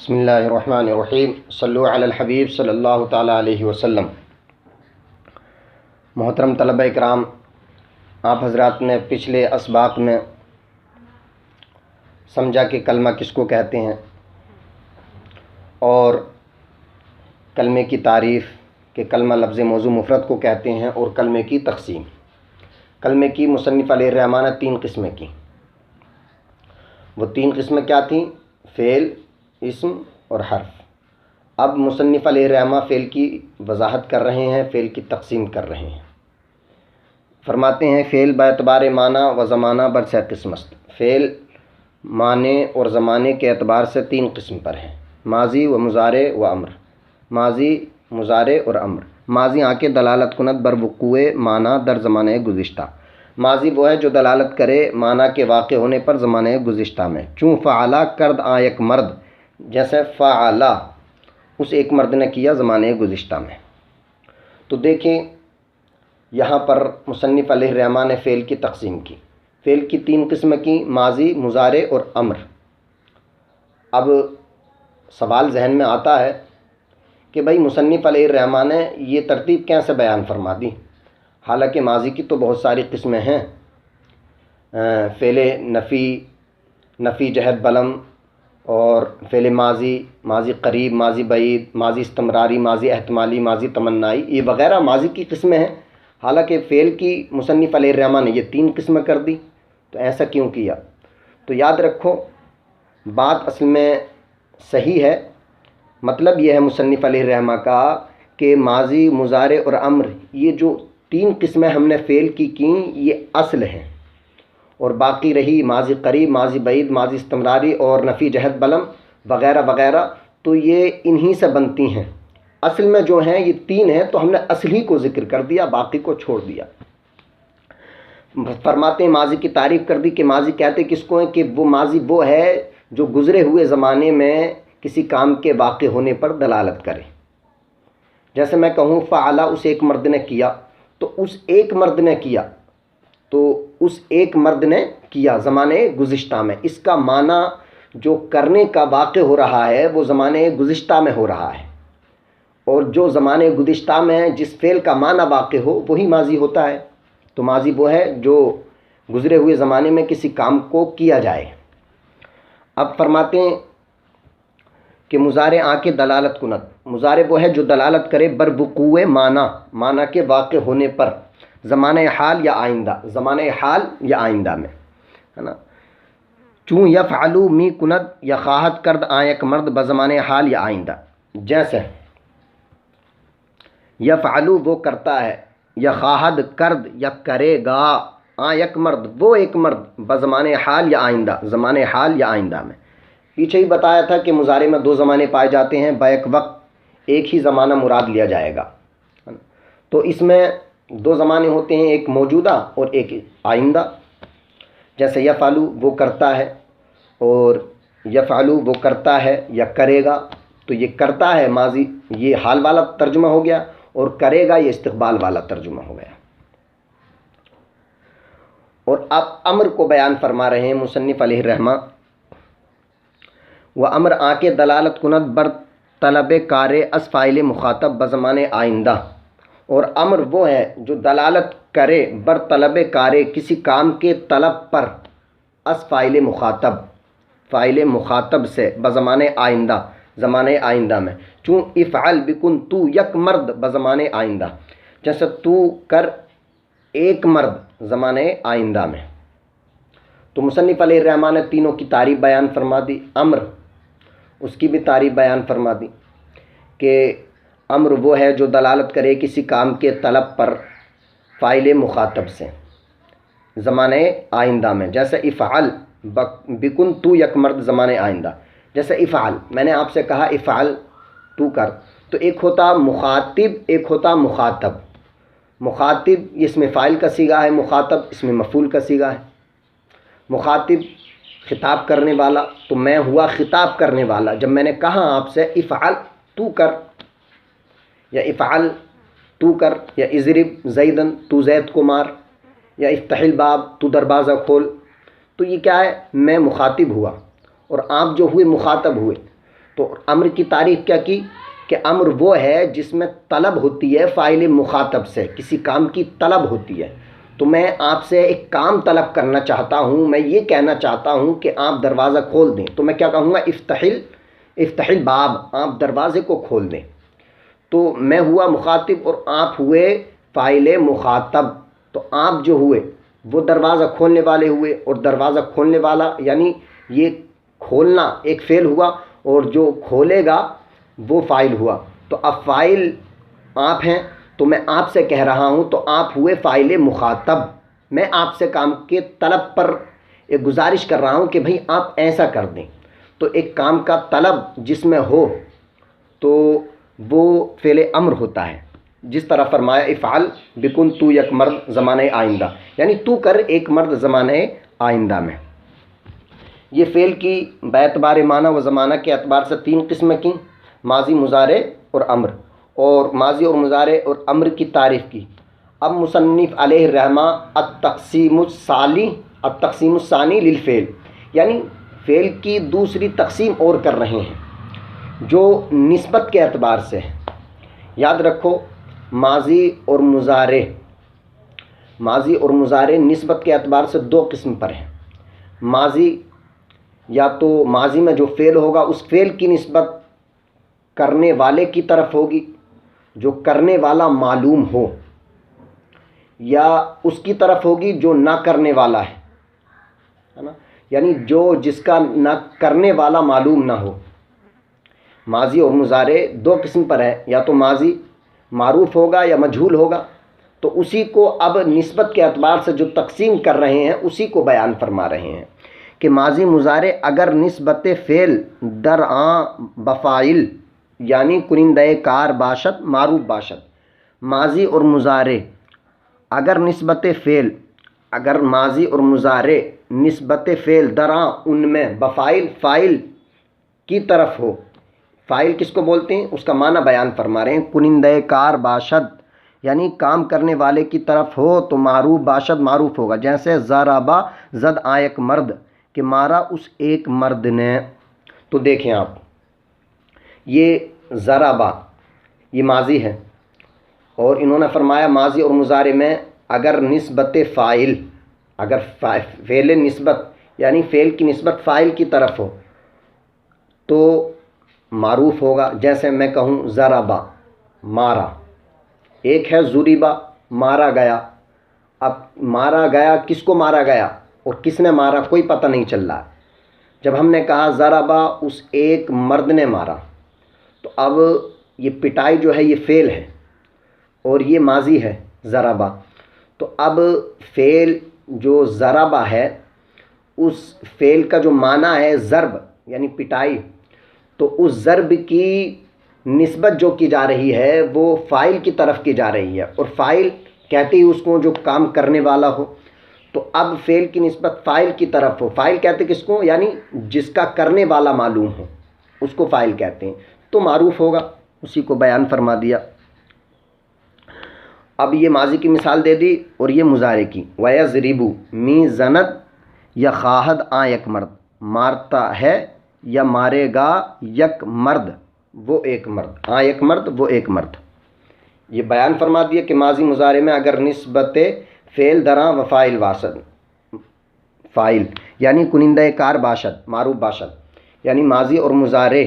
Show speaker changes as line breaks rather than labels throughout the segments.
بسم اللہ الرحمن الرحیم صلو علی الحبیب صلی اللہ تعالیٰ علیہ وسلم۔ محترم طلبہ اکرام، آپ حضرات نے پچھلے اسباق میں سمجھا کہ کلمہ کس کو کہتے ہیں اور کلمے کی تعریف کہ کلمہ لفظ موضوع مفرد کو کہتے ہیں اور کلمے کی تقسیم۔ کلمے کی مصنف علیہ الرحمٰن نے 3 قسمیں کی۔ وہ 3 قسمیں کیا تھیں؟ فعل، اسم اور حرف۔ اب مصنف علیہ الرحمٰ فعل کی وضاحت کر رہے ہیں، فعل کی تقسیم کر رہے ہیں۔ فرماتے ہیں فعل باعتبار معنی و زمانہ بر 3 قسم است۔ فعل معنی اور زمانے کے اعتبار سے 3 قسم پر ہیں: ماضی و مضارع و امر۔ ماضی، مضارع اور امر۔ ماضی آ کے دلالت کند بر وقوع معنی در زمانہ گزشتہ۔ ماضی وہ ہے جو دلالت کرے معنی کے واقع ہونے پر زمانہ گزشتہ میں۔ چوں فعلا کرد آ یک مرد، جیسے فعلا اس ایک مرد نے کیا زمانہ گزشتہ میں۔ تو دیکھیں یہاں پر مصنف علیہ الرحمٰ نے فعل کی تقسیم کی۔ فعل کی 3 قسمیں کی: ماضی، مضارع اور امر۔ اب سوال ذہن میں آتا ہے کہ بھائی مصنف علیہ الرحمٰ نے یہ ترتیب کیسے بیان فرما دی؟ حالانکہ ماضی کی تو بہت ساری قسمیں ہیں، فعل نفی جہت بلم اور فعل ماضی، ماضی قریب، ماضی بعید، ماضی استمراری، ماضی احتمالی، ماضی تمنائی، یہ وغیرہ ماضی کی قسمیں ہیں۔ حالانکہ فعل کی مصنف علیہ الرحمٰ نے یہ 3 قسمیں کر دی، تو ایسا کیوں کیا؟ تو یاد رکھو بات اصل میں صحیح ہے۔ مطلب یہ ہے مصنف علیہ الرحمٰ کا کہ ماضی، مضارع اور امر، یہ جو 3 قسمیں ہم نے فعل کی کیں یہ اصل ہیں، اور باقی رہی ماضی قریب، ماضی بعید، ماضی استمراری اور نفی جہت بلم وغیرہ وغیرہ، تو یہ انہی سے بنتی ہیں۔ اصل میں جو ہیں یہ 3 ہیں، تو ہم نے اصل ہی کو ذکر کر دیا، باقی کو چھوڑ دیا۔ فرماتے ہیں ماضی کی تعریف کر دی کہ ماضی کہتے کس کو ہیں کہ وہ ماضی وہ ہے جو گزرے ہوئے زمانے میں کسی کام کے واقع ہونے پر دلالت کرے۔ جیسے میں کہوں فعلا اس ایک مرد نے کیا، تو اس ایک مرد نے کیا، تو اس ایک مرد نے کیا زمانے گزشتہ میں، اس کا معنی جو کرنے کا واقع ہو رہا ہے وہ زمانے گزشتہ میں ہو رہا ہے، اور جو زمانے گزشتہ میں جس فعل کا معنی واقع ہو وہی ماضی ہوتا ہے۔ تو ماضی وہ ہے جو گزرے ہوئے زمانے میں کسی کام کو کیا جائے۔ اب فرماتے ہیں کہ مضارع آ کے دلالت کند، مضارع وہ ہے جو دلالت کرے بر وقوع معنی کے واقع ہونے پر، زمانہ حال یا آئندہ، زمانہ حال یا آئندہ میں، ہے نا۔ چوں یفعلو می کند یا خواہد کرد آیک مرد بزمانہ حال یا آئندہ۔ جیسے یفعلو وہ کرتا ہے، یا خواہد کرد یا کرے گا، آیک مرد وہ ایک مرد، بزمانہ حال یا آئندہ، زمانہ حال یا آئندہ میں۔ پیچھے ہی بتایا تھا کہ مضارع میں 2 زمانے پائے جاتے ہیں، بیک وقت ایک ہی زمانہ مراد لیا جائے گا۔ تو اس میں 2 زمانے ہوتے ہیں، ایک موجودہ اور ایک آئندہ۔ جیسے یفعلو وہ کرتا ہے، اور یفعلو وہ کرتا ہے یا کرے گا، تو یہ کرتا ہے ماضی، یہ حال والا ترجمہ ہو گیا، اور کرے گا یہ استقبال والا ترجمہ ہو گیا۔ اور اب امر کو بیان فرما رہے ہیں مصنف علیہ الرحمٰ۔ وہ امر آ کے دلالت کند بر طلب کار از فاعل مخاطب بزمان آئندہ۔ اور امر وہ ہے جو دلالت کرے بر طلب کار کسی کام کے طلب پر، از فاعل مخاطب، فاعل مخاطب سے، بزمان آئندہ، زمانہ آئندہ میں۔ چوں افعل بکن تو یک مرد بزمان آئندہ، جیسے تو کر ایک مرد زمانہ آئندہ میں۔ تو مصنف علیہ الرحمٰ نے تینوں کی تعریف بیان فرما دی۔ امر، اس کی بھی تعریف بیان فرما دی کہ امر وہ ہے جو دلالت کرے کسی کام کے طلب پر فاعل مخاطب سے، زمانہ آئندہ میں۔ جیسے افعل بکن تو یک مرد زمانہ آئندہ۔ جیسے افعل، میں نے آپ سے کہا افعل تو کر، تو ایک ہوتا مخاطب، ایک ہوتا مخاطب۔ مخاطب یہ اس میں فاعل کا صیغہ ہے، مخاطب اس میں مفعول کا صیغہ ہے۔ مخاطب خطاب کرنے والا، تو میں ہوا خطاب کرنے والا جب میں نے کہا آپ سے افعل تو کر، یا افعل تو کر، یا اضرب زیدن تو زید کو مار، یا افتح الباب تو دروازہ کھول، تو یہ کیا ہے؟ میں مخاطب ہوا اور آپ جو ہوئے مخاطب ہوئے۔ تو امر کی تعریف کیا کی کہ امر وہ ہے جس میں طلب ہوتی ہے فاعل مخاطب سے، کسی کام کی طلب ہوتی ہے. تو میں آپ سے ایک کام طلب کرنا چاہتا ہوں، میں یہ کہنا چاہتا ہوں کہ آپ دروازہ کھول دیں، تو میں کیا کہوں گا؟ افتح الباب، آپ دروازے کو کھول دیں. تو میں ہوا مخاطب اور آپ ہوئے فاعل مخاطب. تو آپ جو ہوئے وہ دروازہ کھولنے والے ہوئے، اور دروازہ کھولنے والا یعنی یہ کھولنا ایک فعل ہوا، اور جو کھولے گا وہ فاعل ہوا. تو اب فاعل آپ ہیں تو میں آپ سے کہہ رہا ہوں، تو آپ ہوئے فاعل مخاطب. میں آپ سے کام کے طلب پر ایک گزارش کر رہا ہوں کہ بھئی آپ ایسا کر دیں. تو ایک کام کا طلب جس میں ہو تو وہ فعل امر ہوتا ہے. جس طرح فرمایا افعل بکن تو یک مرد زمانہ آئندہ، یعنی تو کر ایک مرد زمانہ آئندہ میں. یہ فعل کی باعتبار معنی و زمانہ کے اعتبار سے 3 قسم کی، ماضی، مضارع اور امر. اور ماضی اور مضارع اور امر کی تعریف کی. اب مصنف علیہ الرحمہ التقسیم الثانی للفعل، یعنی فعل کی دوسری تقسیم اور کر رہے ہیں جو نسبت کے اعتبار سے ہے. یاد رکھو ماضی اور مضارع نسبت کے اعتبار سے 2 قسم پر ہیں. ماضی یا تو ماضی میں جو فعل ہوگا اس فعل کی نسبت کرنے والے کی طرف ہوگی جو کرنے والا معلوم ہو، یا اس کی طرف ہوگی جو نہ کرنے والا ہے نا، یعنی جس کا نہ کرنے والا معلوم نہ ہو. ماضی اور مضارع 2 قسم پر ہے، یا تو ماضی معروف ہوگا یا مجہول ہوگا. تو اسی کو اب نسبت کے اعتبار سے جو تقسیم کر رہے ہیں اسی کو بیان فرما رہے ہیں کہ ماضی مضارع اگر نسبت فعل در آں بفاعل یعنی کنندہ کار باشد معروف باشد. ماضی اور مضارع اگر ماضی اور مضارع نسبت فعل در آں ان میں بفاعل فاعل کی طرف ہو. فاعل کس کو بولتے ہیں اس کا معنی بیان فرما رہے ہیں. کنندہ کار باشد یعنی کام کرنے والے کی طرف ہو تو معروف باشد معروف ہوگا. جیسے ضربہ زد آیک مرد کہ مارا اس ایک مرد نے. تو دیکھیں آپ یہ ضربہ یہ ماضی ہے، اور انہوں نے فرمایا ماضی اور مضارع میں اگر نسبت فاعل اگر فعل نسبت یعنی فعل کی نسبت فاعل کی طرف ہو تو معروف ہوگا. جیسے میں کہوں ضربہ مارا، ایک ہے ضربہ مارا گیا. اب مارا گیا کس کو مارا گیا اور کس نے مارا کوئی پتہ نہیں چل رہا. جب ہم نے کہا ضربہ اس ایک مرد نے مارا تو اب یہ پٹائی جو ہے یہ فعل ہے اور یہ ماضی ہے ضربہ. تو اب فعل جو ضربہ ہے اس فعل کا جو معنی ہے ضرب یعنی پٹائی، تو اس ضرب کی نسبت جو کی جا رہی ہے وہ فاعل کی طرف کی جا رہی ہے، اور فاعل کہتے ہی اس کو جو کام کرنے والا ہو. تو اب فعل کی نسبت فاعل کی طرف ہو. فاعل کہتے کس کو؟ یعنی جس کا کرنے والا معلوم ہو اس کو فاعل کہتے ہیں. تو معروف ہوگا، اسی کو بیان فرما دیا. اب یہ ماضی کی مثال دے دی اور یہ مضارع کی. وَيَضْرِبُ می زند یا خواہد آ یک مرد، مارتا ہے یا مارے گا یک مرد وہ ایک مرد، آ یک مرد وہ ایک مرد. یہ بیان فرما دیا کہ ماضی مضارع میں اگر نسبت فعل دراں و فاعل واسد، فاعل یعنی کنندہ کار باشد معروف باشد، یعنی ماضی اور مضارع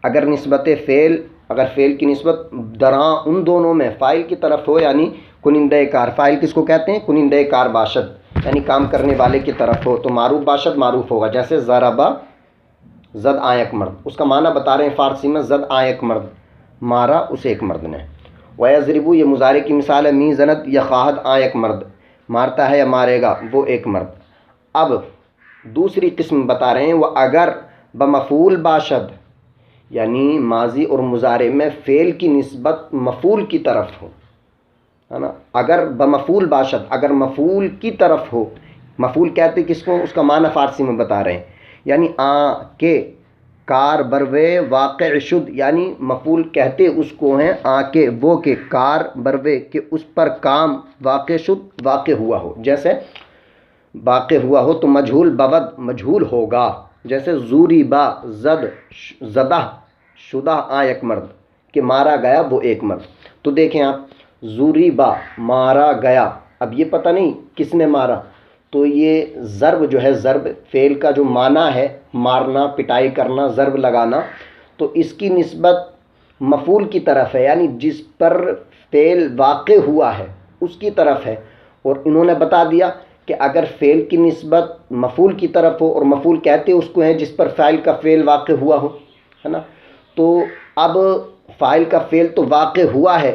اگر نسبت فعل اگر فعل کی نسبت دراں ان دونوں میں فاعل کی طرف ہو یعنی کنندہ کار، فاعل کس کو کہتے ہیں؟ کنندہ کار باشد یعنی کام کرنے والے کی طرف ہو تو معروف باشد معروف ہوگا. جیسے ضربہ زد آیک مرد، اس کا معنی بتا رہے ہیں فارسی میں زد آیک مرد مارا اس ایک مرد نے. وَيَضْرِبُ یہ مضارع کی مثال ہے. می زند یا خواہد آیک مرد، مارتا ہے یا مارے گا وہ ایک مرد. اب دوسری قسم بتا رہے ہیں وہ اگر بمفعول باشد یعنی ماضی اور مضارع میں فعل کی نسبت مفعول کی طرف ہو، ہے نا. اگر بمفعول باشد اگر مفعول کی طرف ہو، مفعول کہتے کس کو اس کا معنی فارسی میں بتا رہے ہیں. یعنی کے کار بروے واقع شد یعنی مفعول کہتے اس کو ہیں کے وہ کے کار بروے کہ اس پر کام واقع شد واقع ہوا ہو. جیسے واقع ہوا ہو تو مجہول بود مجہول ہوگا. جیسے ضربہ زدہ شدہ ایک مرد کہ مارا گیا وہ ایک مرد. تو دیکھیں آپ ضُرِبَ مارا گیا، اب یہ پتہ نہیں کس نے مارا، تو یہ ضرب جو ہے، ضرب فعل کا جو معنی ہے مارنا، پٹائی کرنا، ضرب لگانا، تو اس کی نسبت مفعول کی طرف ہے، یعنی جس پر فعل واقع ہوا ہے اس کی طرف ہے. اور انہوں نے بتا دیا کہ اگر فعل کی نسبت مفعول کی طرف ہو، اور مفعول کہتے اس کو ہیں جس پر فاعل کا فعل واقع ہوا ہو، ہے نا. تو اب فاعل کا فعل تو واقع ہوا ہے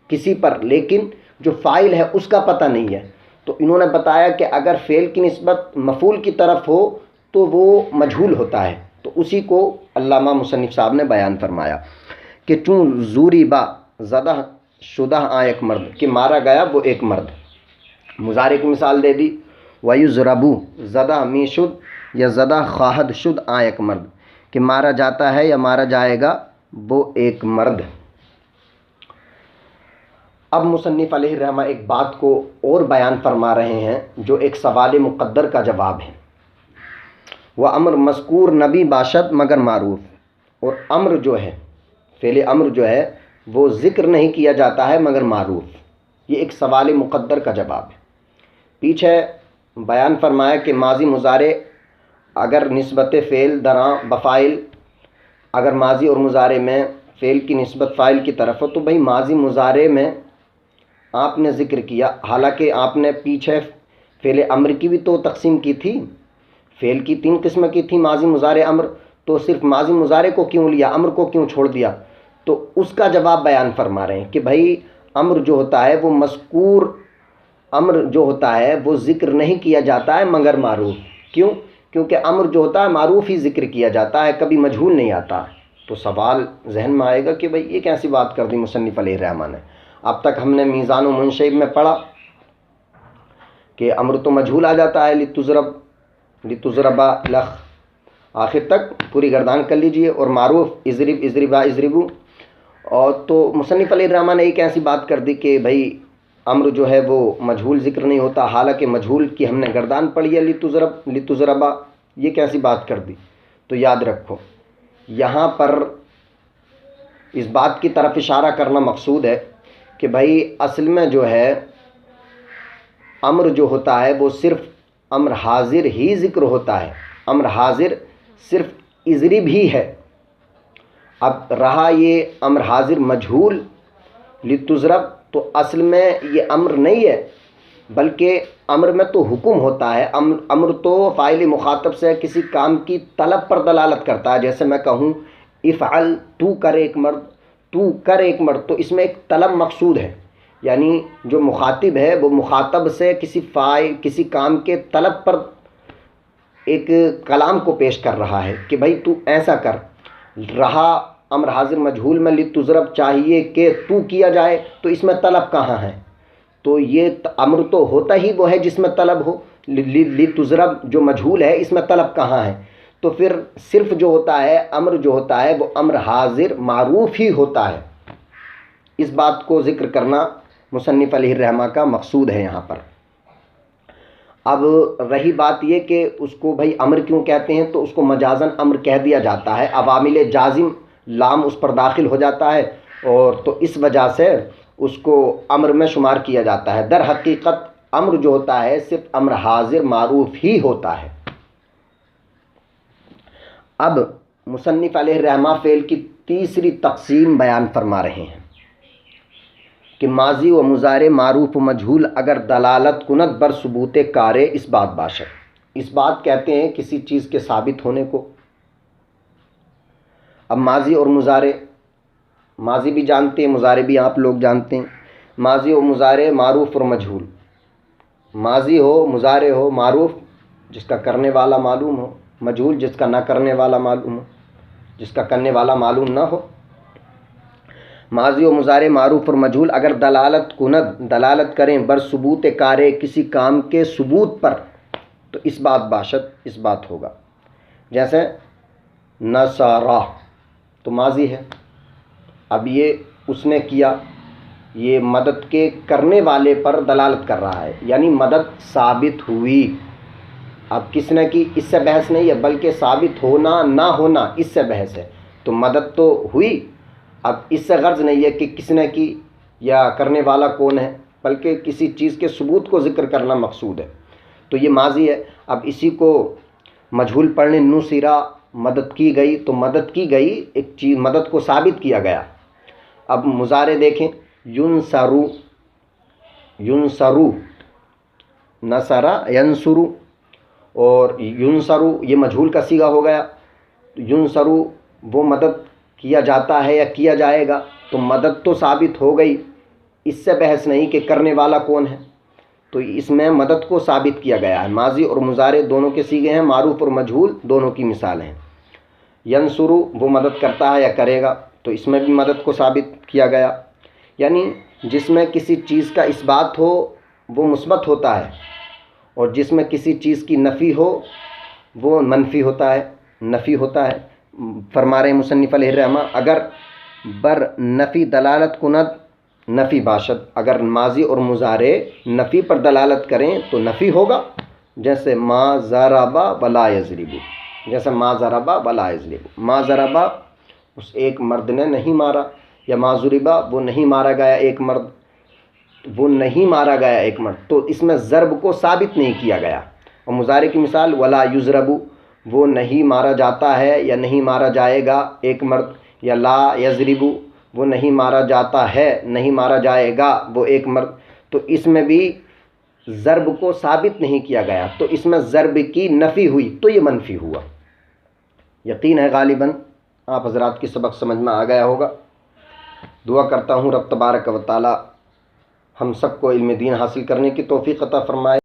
کسی پر، لیکن جو فاعل ہے اس کا پتہ نہیں ہے. تو انہوں نے بتایا کہ اگر فعل کی نسبت مفعول کی طرف ہو تو وہ مجہول ہوتا ہے. تو اسی کو علامہ مصنف صاحب نے بیان فرمایا کہ چون ضُرِبَ زدہ شدہ ایک مرد کہ مارا گیا وہ ایک مرد. مضارع کی مثال دے دی، وَيُضْرَبُ زدہ می شد یا زدہ خواہد شد ایک مرد کہ مارا جاتا ہے یا مارا جائے گا وہ ایک مرد. اب مصنف علیہ الرحمہ ایک بات کو اور بیان فرما رہے ہیں جو ایک سوال مقدر کا جواب ہے. وہ امر مذکور نبی باشد مگر معروف، اور امر جو ہے، فعل امر جو ہے وہ ذکر نہیں کیا جاتا ہے مگر معروف. یہ ایک سوال مقدر کا جواب ہے. پیچھے بیان فرمایا کہ ماضی مضارع اگر نسبت فعل دراں بفائل، اگر ماضی اور مضارع میں فعل کی نسبت فاعل کی طرف ہو تو بھئی ماضی مضارع میں آپ نے ذکر کیا، حالانکہ آپ نے پیچھے فعل امر کی بھی تو تقسیم کی تھی. فعل کی 3 قسمیں کی تھی، ماضی مضارع امر، تو صرف ماضی مضارع کو کیوں لیا، امر کو کیوں چھوڑ دیا؟ تو اس کا جواب بیان فرما رہے ہیں کہ بھائی امر جو ہوتا ہے وہ مذکور، امر جو ہوتا ہے وہ ذکر نہیں کیا جاتا ہے مگر معروف. کیوں؟ کیونکہ امر جو ہوتا ہے معروف ہی ذکر کیا جاتا ہے، کبھی مجہول نہیں آتا. تو سوال ذہن میں آئے گا کہ بھائی یہ کیسی بات کر دی مصنف علیہ الرحمہ نے. اب تک ہم نے میزان و منشئب میں پڑھا کہ امر تو مجہول آ جاتا ہے، لتضربا لخ، آخر تک پوری گردان کر لیجئے، اور معروف اضرب اضربا اضربو. اور تو مصنف علیہ الرحمہ نے ایک ایسی بات کر دی کہ بھائی امر جو ہے وہ مجہول ذکر نہیں ہوتا، حالانکہ مجہول کی ہم نے گردان پڑھی ہے لتضربا. یہ کیسی بات کر دی؟ تو یاد رکھو یہاں پر اس بات کی طرف اشارہ کرنا مقصود ہے کہ بھائی اصل میں جو ہے امر جو ہوتا ہے وہ صرف امر حاضر ہی ذکر ہوتا ہے. امر حاضر صرف اضرب ہی ہے. اب رہا یہ امر حاضر مجہول لتضرب، تو اصل میں یہ امر نہیں ہے، بلکہ امر میں تو حکم ہوتا ہے. امر تو فاعل مخاطب سے کسی کام کی طلب پر دلالت کرتا ہے. جیسے میں کہوں افعل، تو کر ایک مرد، تو کر ایک مرد، تو اس میں ایک طلب مقصود ہے، یعنی جو مخاطب ہے وہ مخاطب سے کسی کام کے طلب پر ایک کلام کو پیش کر رہا ہے کہ بھائی تو ایسا کر. رہا امر حاضر مجہول میں لتضرب چاہیے کہ تو کیا جائے، تو اس میں طلب کہاں ہے؟ تو یہ امر تو ہوتا ہی وہ ہے جس میں طلب ہو. لتضرب جو مجہول ہے اس میں طلب کہاں ہے؟ تو پھر صرف جو ہوتا ہے امر جو ہوتا ہے وہ امر حاضر معروف ہی ہوتا ہے. اس بات کو ذکر کرنا مصنف علیہ الرحمہ کا مقصود ہے یہاں پر. اب رہی بات یہ کہ اس کو بھائی امر کیوں کہتے ہیں، تو اس کو مجازن امر کہہ دیا جاتا ہے. عوامل جازم لام اس پر داخل ہو جاتا ہے، اور تو اس وجہ سے اس کو امر میں شمار کیا جاتا ہے. در حقیقت امر جو ہوتا ہے صرف امر حاضر معروف ہی ہوتا ہے. اب مصنف علیہ الرحمہ فعل کی تیسری تقسیم بیان فرما رہے ہیں کہ ماضی و مضارع معروف و مجہول اگر دلالت کند بر ثبوت کار اس بات باشد. اس بات کہتے ہیں کسی چیز کے ثابت ہونے کو. اب ماضی اور مضارع، ماضی بھی جانتے ہیں، مضارع بھی آپ لوگ جانتے ہیں. ماضی و مضارع معروف اور مجہول، ماضی ہو مضارع ہو، معروف جس کا کرنے والا معلوم ہو، مجہول جس کا نہ کرنے والا معلوم ہو، جس کا کرنے والا معلوم نہ ہو. ماضی و مضارع معروف اور مجہول اگر دلالت کریں بر ثبوت کارے کسی کام کے ثبوت پر، تو اس بات باشد اس بات ہوگا. جیسے نصارہ تو ماضی ہے، اب یہ اس نے کیا، یہ مدد کے کرنے والے پر دلالت کر رہا ہے، یعنی مدد ثابت ہوئی. اب کس نے کی اس سے بحث نہیں ہے، بلکہ ثابت ہونا نہ ہونا اس سے بحث ہے. تو مدد تو ہوئی. اب اس سے غرض نہیں ہے کہ کس نے کی یا کرنے والا کون ہے، بلکہ کسی چیز کے ثبوت کو ذکر کرنا مقصود ہے. تو یہ ماضی ہے. اب اسی کو مجہول پڑھنے نصرہ مدد کی گئی، تو مدد کی گئی ایک چیز، مدد کو ثابت کیا گیا. اب مضارع دیکھیں، ینصرو، ینصرو، نصرہ ینصرو، اور ینصرو یہ مجہول کا صیغہ ہو گیا. ینصرو وہ مدد کیا جاتا ہے یا کیا جائے گا، تو مدد تو ثابت ہو گئی، اس سے بحث نہیں کہ کرنے والا کون ہے. تو اس میں مدد کو ثابت کیا گیا ہے. ماضی اور مضارع دونوں کے صیغے ہیں، معروف اور مجہول دونوں کی مثالیں ہیں. ینصرو وہ مدد کرتا ہے یا کرے گا، تو اس میں بھی مدد کو ثابت کیا گیا. یعنی جس میں کسی چیز کا اثبات ہو وہ مثبت ہوتا ہے، اور جس میں کسی چیز کی نفی ہو وہ منفی ہوتا ہے، نفی ہوتا ہے. فرما رہے مصنف علیہ الرحمہ اگر بر نفی دلالت کند نفی باشد، اگر ماضی اور مضارع نفی پر دلالت کریں تو نفی ہوگا. جیسے ما ضرب ولا یضرب، جیسے ما ضرب ولا یضرب، ما ضرب اس ایک مرد نے نہیں مارا، یا ما ضرب وہ نہیں مارا گیا ایک مرد، وہ نہیں مارا گیا ایک مرد. تو اس میں ضرب کو ثابت نہیں کیا گیا. اور مضارع کی مثال ولا یضرب وہ نہیں مارا جاتا ہے یا نہیں مارا جائے گا ایک مرد، یا لا یضرب وہ نہیں مارا جاتا ہے نہیں مارا جائے گا وہ ایک مرد. تو اس میں بھی ضرب کو ثابت نہیں کیا گیا، تو اس میں ضرب کی نفی ہوئی، تو یہ منفی ہوا. یقین ہے غالباً آپ حضرات کی سبق سمجھ میں آ گیا ہوگا. دعا کرتا ہوں رب تبارک و تعالی ہم سب کو علم دین حاصل کرنے کی توفیق عطا فرمائے.